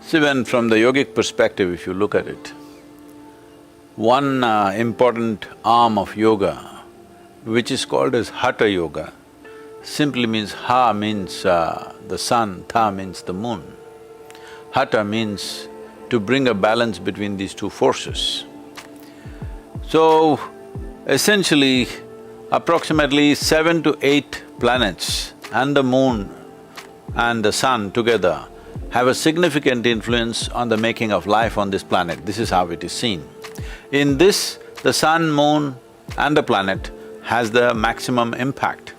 See, when from the yogic perspective, if you look at it, one important arm of yoga, which is called as Hatha Yoga, simply means Ha means the sun, Tha means the moon. Hatha means to bring a balance between these two forces. So, essentially, approximately 7 to 8 planets and the moon and the sun together have a significant influence on the making of life on this planet. This is how it is seen. In this, the sun, moon and the planet has the maximum impact.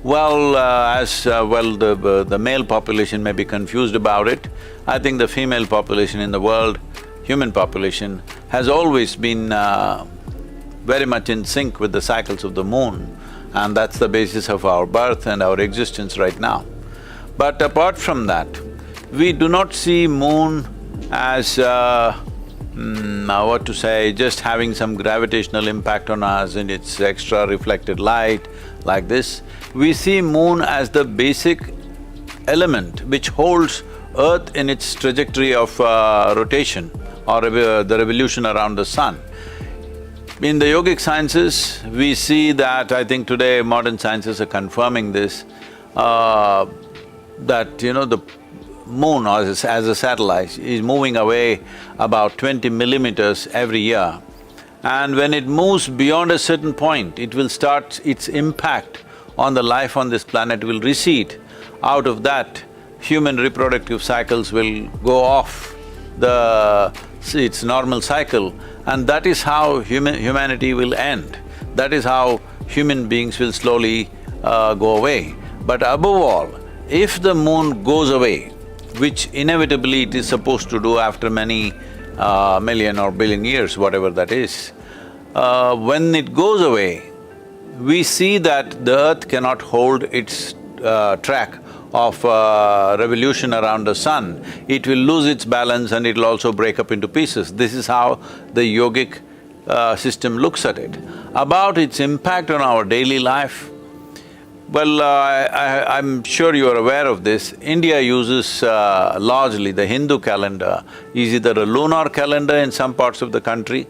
Well, the male population may be confused about it. I think the female population in the world, human population, has always been very much in sync with the cycles of the moon, and that's the basis of our birth and our existence right now. But apart from that, we do not see moon as just having some gravitational impact on us and its extra reflected light like this. We see moon as the basic element which holds Earth in its trajectory of rotation or the revolution around the sun. In the yogic sciences, we see that, I think today modern sciences are confirming this, that the moon as a satellite is moving away about 20 millimeters every year. And when it moves beyond a certain point, it will start… its impact on the life on this planet will recede. Out of that, human reproductive cycles will go off its normal cycle, and that is how humanity will end. That is how human beings will slowly go away. But above all, if the moon goes away, which inevitably it is supposed to do after many million or billion years, whatever that is, when it goes away, we see that the earth cannot hold its track of revolution around the sun. It will lose its balance and it'll also break up into pieces. This is how the yogic system looks at it. About its impact on our daily life, well, I'm sure you are aware of this. India uses largely the Hindu calendar is either a lunar calendar in some parts of the country.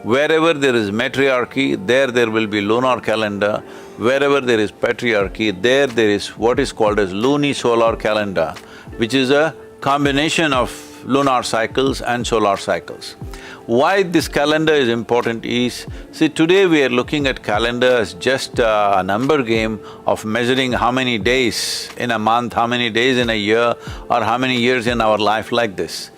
Wherever there is matriarchy, there will be lunar calendar. Wherever there is patriarchy, there is what is called as lunisolar calendar, which is a combination of lunar cycles and solar cycles. Why this calendar is important is, see, today we are looking at calendar as just a number game of measuring how many days in a month, how many days in a year, or how many years in our life like this.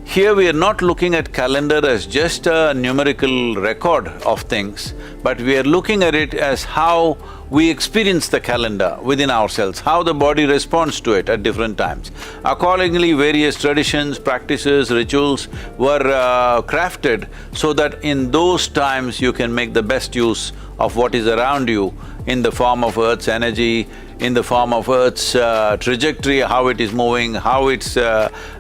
Here we are not looking at calendar as just a numerical record of things, but we are looking at it as how we experience the calendar within ourselves, how the body responds to it at different times. Accordingly, various traditions, practices, rituals were crafted so that in those times you can make the best use of what is around you in the form of Earth's energy, in the form of Earth's trajectory, how it is moving, how its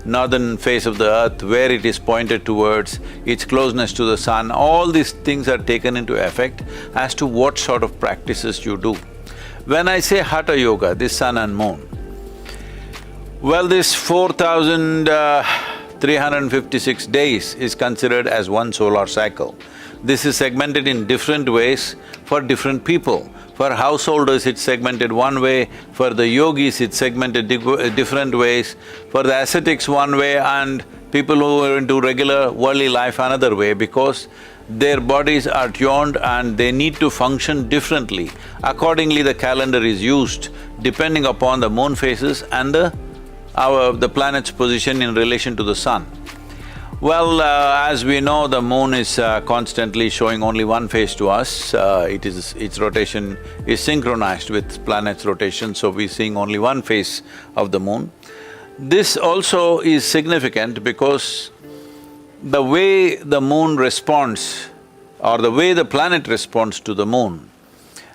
northern face of the Earth, where it is pointed towards, its closeness to the sun. All these things are taken into effect as to what sort of practices you do. When I say Hatha Yoga, this sun and moon, well, this 4,356 days is considered as one solar cycle. This is segmented in different ways for different people. For householders, it's segmented one way, for the yogis, it's segmented different ways, for the ascetics one way, and people who are into regular worldly life another way, because their bodies are tuned and they need to function differently. Accordingly, the calendar is used depending upon the moon phases and the planet's position in relation to the sun. Well, as we know, the moon is constantly showing only one phase to us. Its rotation is synchronized with planet's rotation, so we're seeing only one phase of the moon. This also is significant because the way the moon responds or the way the planet responds to the moon,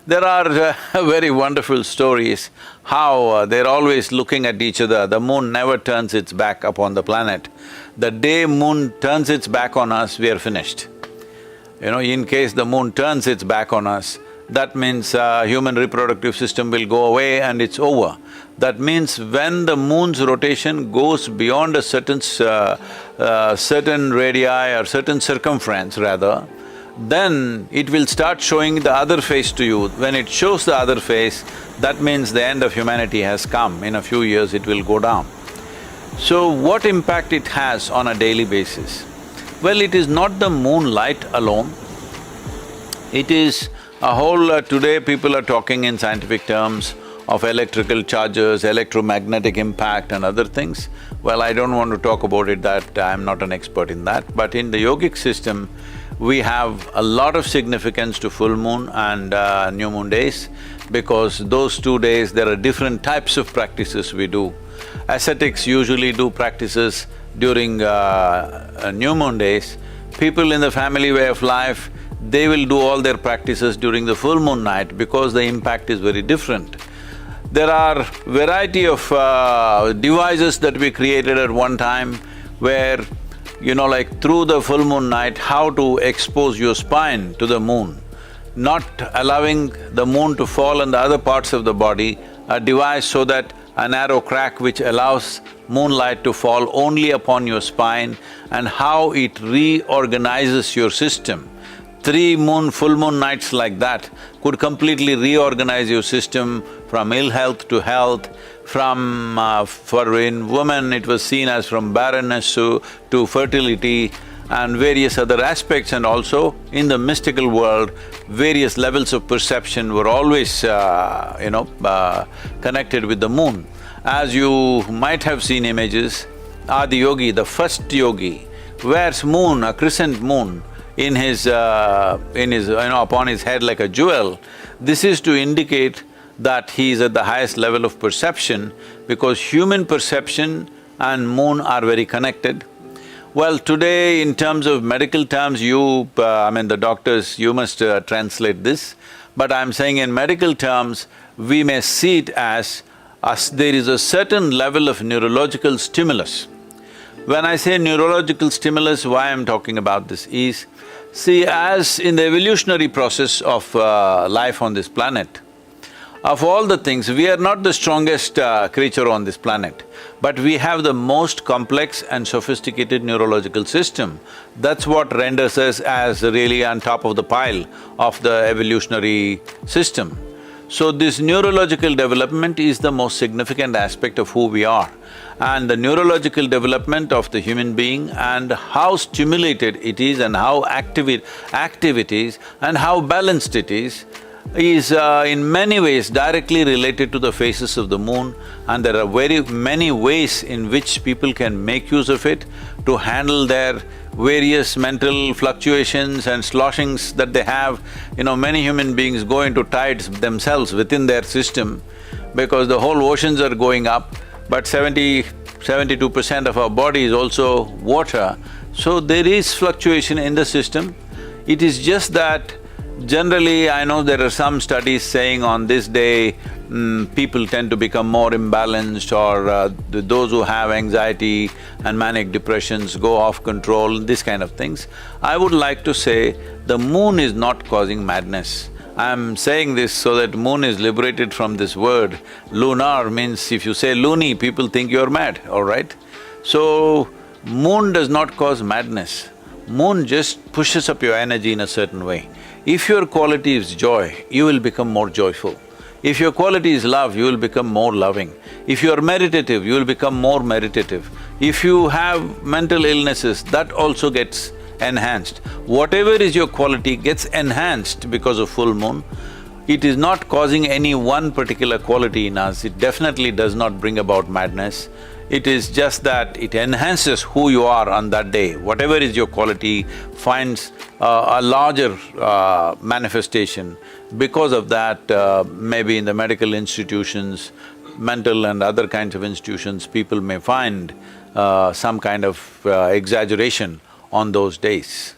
there are very wonderful stories how they're always looking at each other. The moon never turns its back upon the planet. The day moon turns its back on us, we are finished. In case the moon turns its back on us, that means human reproductive system will go away and it's over. That means when the moon's rotation goes beyond a certain radii or certain circumference rather, then it will start showing the other face to you. When it shows the other face, that means the end of humanity has come. In a few years it will go down. So what impact it has on a daily basis? Well, it is not the moonlight alone. It is a whole… today people are talking in scientific terms of electrical charges, electromagnetic impact and other things. Well, I don't want to talk about it, that I'm not an expert in that, but in the yogic system, we have a lot of significance to full moon and new moon days, because those 2 days there are different types of practices we do. Ascetics usually do practices during new moon days. People in the family way of life, they will do all their practices during the full moon night because the impact is very different. There are variety of devices that we created at one time where, like through the full moon night, how to expose your spine to the moon, not allowing the moon to fall on the other parts of the body, a device so that a narrow crack which allows moonlight to fall only upon your spine, and how it reorganizes your system. 3 full moon nights like that could completely reorganize your system from ill health to health, for in women it was seen as from barrenness to fertility and various other aspects, and also in the mystical world, various levels of perception were always, connected with the moon. As you might have seen images, Adi Yogi, the first yogi, wears moon, a crescent moon, in his upon his head like a jewel. This is to indicate that he is at the highest level of perception, because human perception and moon are very connected. Well, today in terms of medical terms, the doctors, you must translate this, but I'm saying in medical terms, we may see it as there is a certain level of neurological stimulus. When I say neurological stimulus, why I'm talking about this is, see, as in the evolutionary process of life on this planet, of all the things, we are not the strongest creature on this planet, but we have the most complex and sophisticated neurological system. That's what renders us as really on top of the pile of the evolutionary system. So this neurological development is the most significant aspect of who we are. And the neurological development of the human being and how stimulated it is and how active it is and how balanced it is in many ways directly related to the phases of the moon, and there are very many ways in which people can make use of it to handle their various mental fluctuations and sloshings that they have. Many human beings go into tides themselves within their system because the whole oceans are going up, but 72% of our body is also water. So there is fluctuation in the system. It is just that generally, I know there are some studies saying on this day, people tend to become more imbalanced, or those who have anxiety and manic depressions go off control, this kind of things. I would like to say the moon is not causing madness. I'm saying this so that moon is liberated from this word. Lunar means if you say loony, people think you're mad, all right? So, moon does not cause madness. Moon just pushes up your energy in a certain way. If your quality is joy, you will become more joyful. If your quality is love, you will become more loving. If you are meditative, you will become more meditative. If you have mental illnesses, that also gets enhanced. Whatever is your quality gets enhanced because of full moon. It is not causing any one particular quality in us, it definitely does not bring about madness. It is just that it enhances who you are on that day. Whatever is your quality finds a larger manifestation. Because of that, maybe in the medical institutions, mental and other kinds of institutions, people may find some kind of exaggeration on those days.